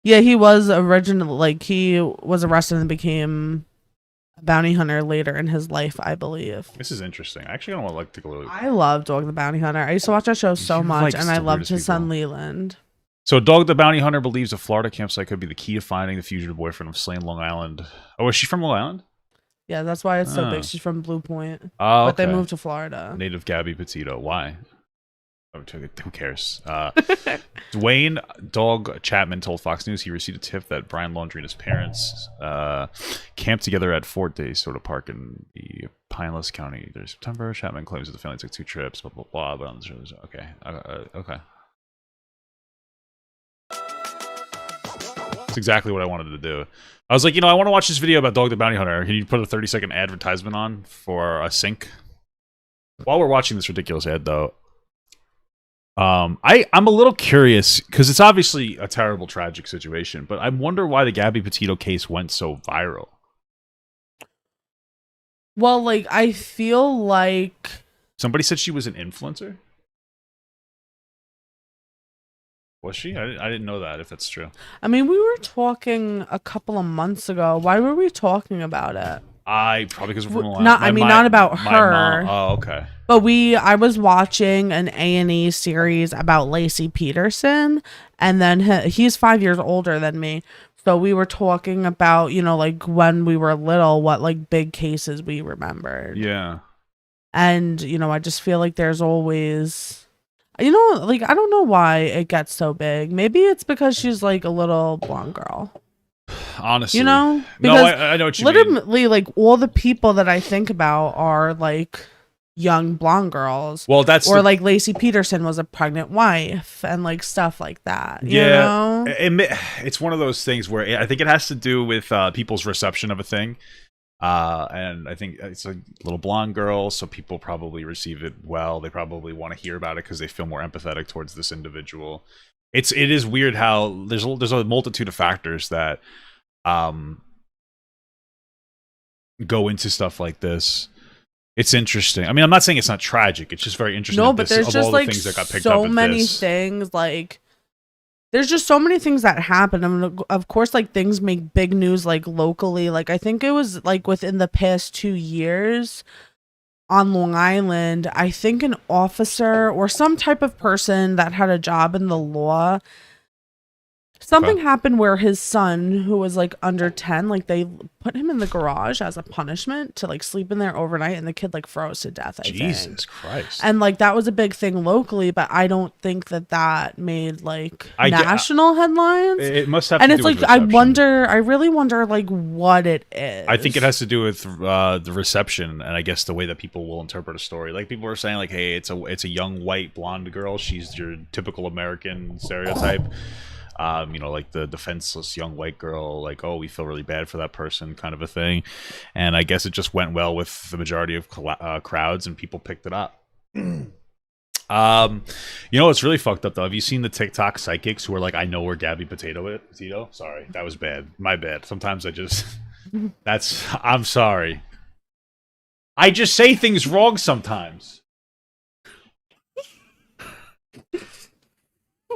Yeah, he was originally, like, he was arrested and became a bounty hunter later in his life, I believe. This is interesting. I actually don't want to like take a look. I love Dog the Bounty Hunter. I used to watch that show so You're much, like and I the loved weirdest his son people. Leland. So, Dog the Bounty Hunter believes a Florida campsite could be the key to finding the fugitive boyfriend of slain Long Island. Oh, is she from Long Island? Yeah, that's why it's so Oh. big. She's from Blue Point, Oh, but they okay. moved to Florida. Native Gabby Petito. Why? Oh, who cares? Dwayne Dog Chapman told Fox News he received a tip that Brian Laundrie and his parents camped together at Fort DeSoto Park in the Pinellas County. There's September. Chapman claims that the family took 2 trips. Blah blah blah. But on this, okay, okay. That's exactly what I wanted to do. I was like, I want to watch this video about Dog the Bounty Hunter. Can you put a 30-second advertisement on for a sync? While we're watching this ridiculous ad, though, I'm a little curious because it's obviously a terrible, tragic situation, but I wonder why the Gabby Petito case went so viral. Well, like, I feel like Somebody said she was an influencer. Was she? I didn't know that, if that's true. I mean, we were talking a couple of months ago. Why were we talking about it? Probably because we're from Not about her. Oh, okay. But I was watching an A&E series about Lacey Peterson, and then he's 5 years older than me. So we were talking about, like when we were little, what like big cases we remembered. Yeah. And, I just feel like there's always, like, I don't know why it gets so big. Maybe it's because she's like a little blonde girl. Honestly. Because no, I know what you mean. literally, like, all the people that I think about are like young blonde girls. Well, like Lacey Peterson was a pregnant wife and like stuff like that. Yeah. It's one of those things where I think it has to do with people's reception of a thing. And I think it's a little blonde girl, so people probably receive it well. They probably want to hear about it because they feel more empathetic towards this individual. It is weird how there's a multitude of factors that go into stuff like this. It's interesting. I mean, I'm not saying it's not tragic. It's just very interesting. No, but there's just all like the things that got picked so up many things. Like, there's just so many things that happen. I mean, of course, like things make big news like locally. Like, I think it was like within the past 2 years on Long Island, I think an officer or some type of person that had a job in the law, something happened where his son, who was like under 10, like they put him in the garage as a punishment to like sleep in there overnight, and the kid like froze to death. Jesus Christ. And like that was a big thing locally, but I don't think that made like national headlines. It must have and to it's do like with reception. I really wonder like what it is. I think it has to do with the reception, and I guess the way that people will interpret a story. Like people are saying, like, "Hey, it's a young white blonde girl. She's your typical American stereotype." Like the defenseless young white girl. Like, oh, we feel really bad for that person, kind of a thing. And I guess it just went well with the majority of crowds, and people picked it up. It's really fucked up though. Have you seen the TikTok psychics who are like, I know where Gabby Petito? Sorry, that was bad. My bad. Sometimes I'm sorry. I just say things wrong sometimes.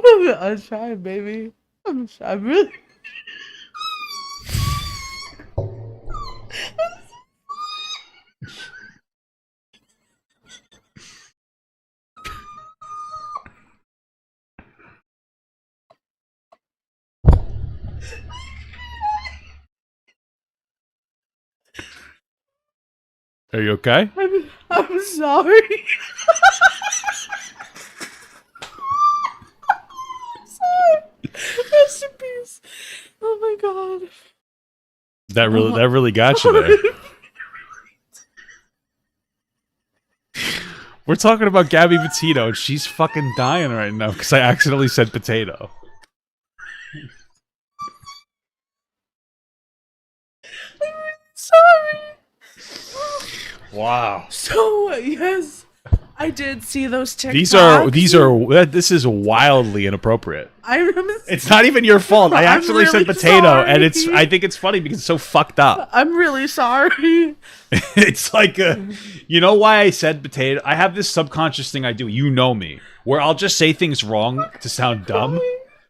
I'm trying, baby. I'm really. Are you okay? I'm sorry. Rest in peace. Oh my god. That really got you there. We're talking about Gabby Petito, and she's fucking dying right now because I accidentally said potato. Sorry. Wow. So yes, I did see those TikToks. This is wildly inappropriate. I remember. It's not even your fault. I actually really said potato, sorry. and I think it's funny because it's so fucked up. I'm really sorry. It's like you know why I said potato? I have this subconscious thing I do. You know me, where I'll just say things wrong to sound dumb.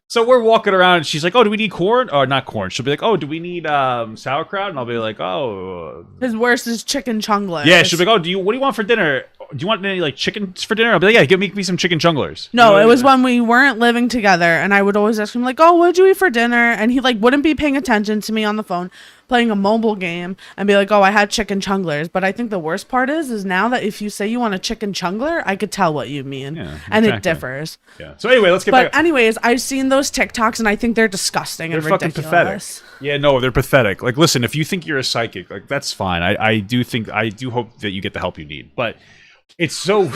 So we're walking around, and she's like, "Oh, do we need corn? Or not corn?" She'll be like, "Oh, do we need sauerkraut?" And I'll be like, "Oh." His worst is chicken chunglers. Yeah, she'll be like, "Oh, what do you want for dinner? Do you want any like chicken for dinner?" I'll be like, "Yeah, give me some chicken chunglers." No, you know it was when we weren't living together, and I would always ask him like, "Oh, what did you eat for dinner?" And he like wouldn't be paying attention to me on the phone, playing a mobile game, and be like, "Oh, I had chicken chunglers." But I think the worst part is now that if you say you want a chicken chungler, I could tell what you mean, Yeah, and exactly. it differs. Yeah. So anyway, let's get back. But anyways, I've seen those TikToks, and I think they're disgusting They're and fucking ridiculous. pathetic. Yeah, no, they're pathetic. Like, listen, if you think you're a psychic, like that's fine. I do hope that you get the help you need, but it's so.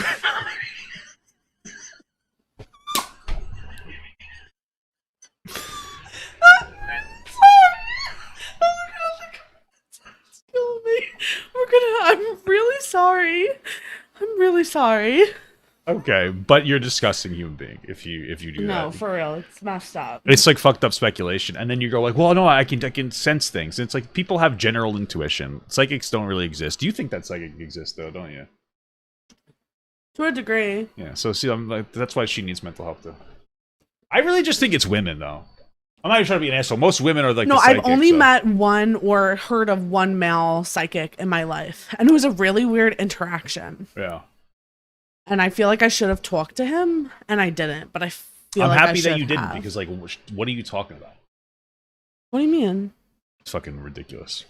I'm really sorry. I'm really sorry. Okay, but you're a disgusting human being if you do that. No, for real, it's messed up. It's like fucked up speculation, and then you go like, "Well, no, I can sense things." And it's like people have general intuition. Psychics don't really exist. Do you think that psychic exists though? Don't you? To a degree. Yeah. So see, I'm like, that's why she needs mental help too. I really just think it's women though. I'm not even trying to be an asshole. Most women are like no. the psychics, I've only so. met one or heard of one male psychic in my life, and it was a really weird interaction. Yeah. And I feel like I should have talked to him, and I didn't. But I feel I'm like happy I that you should didn't have. because like, what are you talking about? What do you mean? It's fucking ridiculous.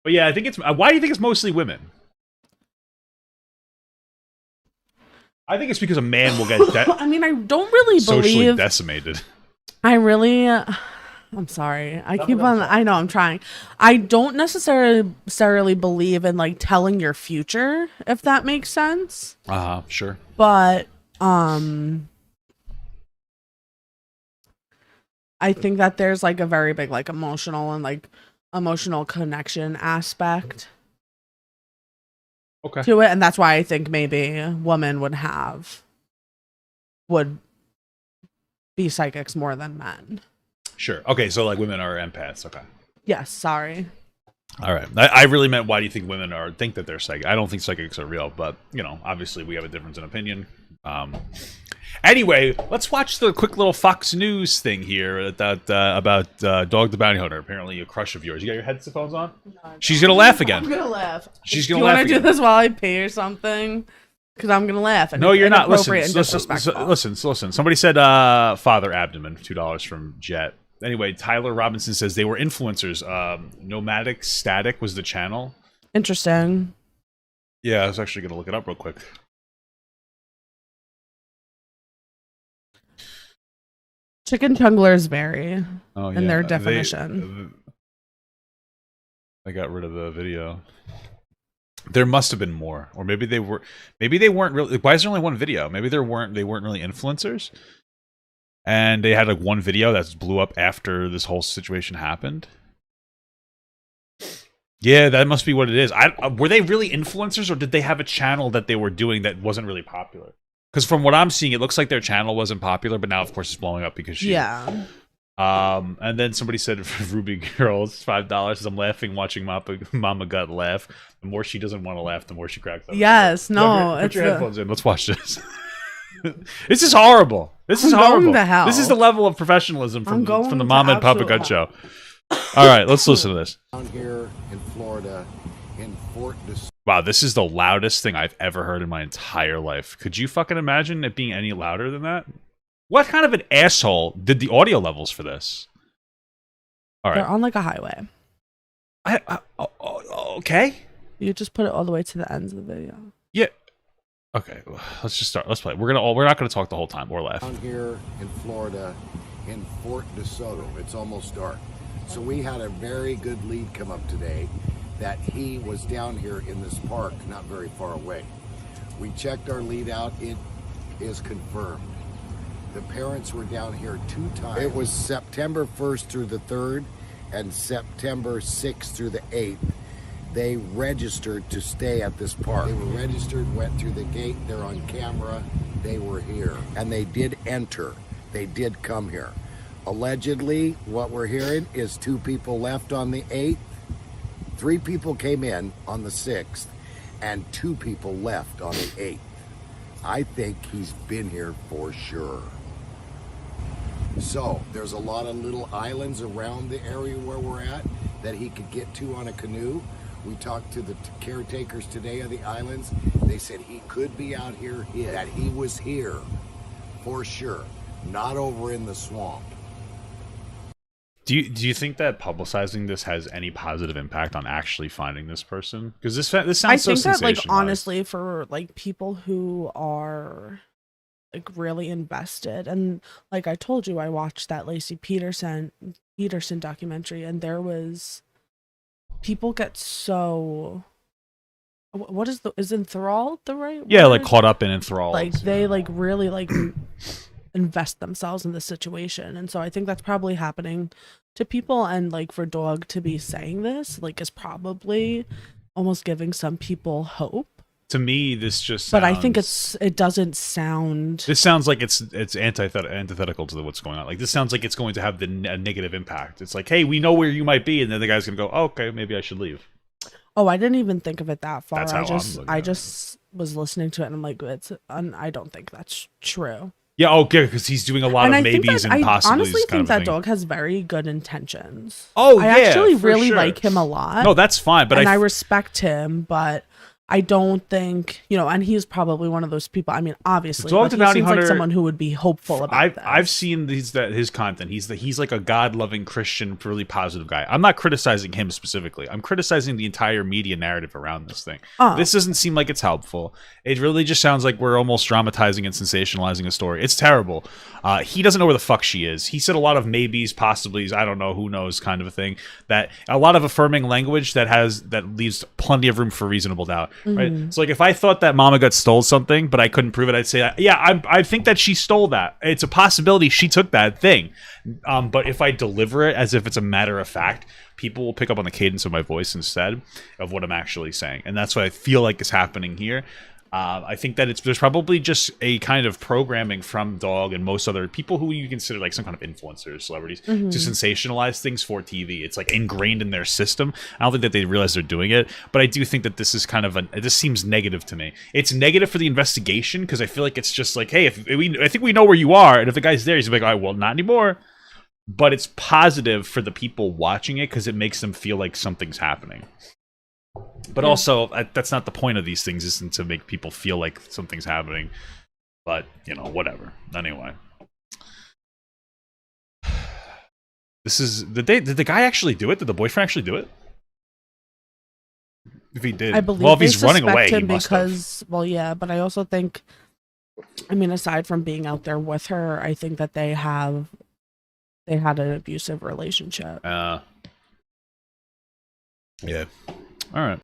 But yeah, I think it's. Why do you think it's mostly women? I think it's because a man will get I mean, I don't really socially believe. decimated. I really. I'm sorry. I keep on. I know. I'm trying. I don't necessarily believe in like telling your future, if that makes sense. Sure. But I think that there's like a very big like emotional connection aspect Okay. to it, and that's why I think maybe a woman would be psychics more than men. Sure. Okay, so like women are empaths. Okay. Yes, sorry. All right. I really meant why do you think women think that they're psychic? I don't think psychics are real, but you know, obviously we have a difference in opinion. Anyway, let's watch the quick little Fox News thing here about Dog the Bounty Hunter. Apparently a crush of yours. You got your headphones on? No, She's gonna laugh again. I'm gonna laugh. She's Do gonna you laugh want to do again. this while I pay or something? Because I'm gonna laugh. And No, you're not. Listen, inappropriate and disrespectful. listen. Somebody said Father Abdomen, $2 from Jet. Anyway, Tyler Robinson says they were influencers. Nomadic Static was the channel. Interesting. Yeah, I was actually gonna look it up real quick. Chicken chunglers vary Oh, in their definition. I got rid of the video. There must have been more, or maybe they weren't really. Why is there only one video? Maybe they weren't really influencers, and they had like one video that blew up after this whole situation happened. Yeah, that must be what it is. Were they really influencers, or did they have a channel that they were doing that wasn't really popular? Because from what I'm seeing, it looks like their channel wasn't popular, but now, of course, it's blowing up because she. Yeah. And then somebody said, Ruby Girls, $5. I'm laughing watching Mama Gut laugh. The more she doesn't want to laugh, the more she cracks up. Yes, no. Put your headphones in. Let's watch this. This is horrible. This is horrible. Going to hell. This is the level of professionalism from the to Mama and Papa absolute Gut show. All right, let's listen to this. Down here in Florida, in Fort Wow, this is the loudest thing I've ever heard in my entire life. Could you fucking imagine it being any louder than that? What kind of an asshole did the audio levels for this? All right. They're on like a highway. Okay. You just put it all the way to the ends of the video. Yeah. Okay. Let's just start. Let's play. We're not gonna talk the whole time or laugh. down here in Florida, in Fort DeSoto. It's almost dark. So we had a very good lead come up today that he was down here in this park, not very far away. We checked our lead out. It is confirmed. The parents were down here 2 times. It was September 1st through the 3rd and September 6th through the 8th. They registered to stay at this park. They were registered, went through the gate, they're on camera, they were here. And they did enter, they did come here. Allegedly, what we're hearing is 2 people left on the 8th, 3 people came in on the 6th, and 2 people left on the 8th. I think he's been here for sure. So there's a lot of little islands around the area where we're at that he could get to on a canoe. We talked to the caretakers today of the islands. They said he could be out here, that he was here for sure, not over in the swamp. Do you think that publicizing this has any positive impact on actually finding this person? Because this sounds so sensationalized. I think that, like, honestly, for like people who are like really invested, and like I told you, I watched that Lacey Peterson documentary, and there was people get so, what is enthralled the right yeah, word? like caught up and enthralled. Like they like really like invest themselves in the situation, and so I think that's probably happening to people. And like for Dog to be saying this like is probably almost giving some people hope. To me, this just sounds, but I think it doesn't sound. This sounds like it's antithetical to what's going on. Like this sounds like it's going to have a negative impact. It's like, hey, we know where you might be, and then the guy's gonna go, oh, okay, maybe I should leave. Oh, I didn't even think of it that far. That's how I just was listening to it, and I'm like, I don't think that's true. Yeah, okay, because he's doing a lot of maybes and possibilities. I honestly think that Dog has very good intentions. Oh, I actually really like him a lot. No, that's fine, but I respect him, but I don't think, and he's probably one of those people. I mean, obviously, but he seems like someone who would be hopeful about this. I've seen his content. He's like a God-loving Christian, really positive guy. I'm not criticizing him specifically. I'm criticizing the entire media narrative around this thing. This doesn't seem like it's helpful. It really just sounds like we're almost dramatizing and sensationalizing a story. It's terrible. He doesn't know where the fuck she is. He said a lot of maybes, possiblies, I don't know, who knows, kind of a thing. That a lot of affirming language that leaves plenty of room for reasonable doubt. Right. So like if I thought that Mama Gut stole something, but I couldn't prove it, I'd say, yeah, I think that she stole that. It's a possibility she took that thing. But if I deliver it as if it's a matter of fact, people will pick up on the cadence of my voice instead of what I'm actually saying. And that's what I feel like is happening here. I think that there's probably just a kind of programming from Dog and most other people who you consider like some kind of influencers, celebrities, to sensationalize things for TV. It's like ingrained in their system. I don't think that they realize they're doing it, but I do think that this is kind of this seems negative to me. It's negative for the investigation because I feel like it's just like, hey, I think we know where you are, and if the guy's there, he's like, all right, well, not anymore. But it's positive for the people watching it because it makes them feel like something's happening. But also, that's not the point of these things, isn't to make people feel like something's happening. But, whatever. Anyway. Did the guy actually do it? Did the boyfriend actually do it? If he did. I believe if he's running away, he must have. Well, yeah, but I also think, I mean, aside from being out there with her, I think that they had an abusive relationship. Yeah. All right.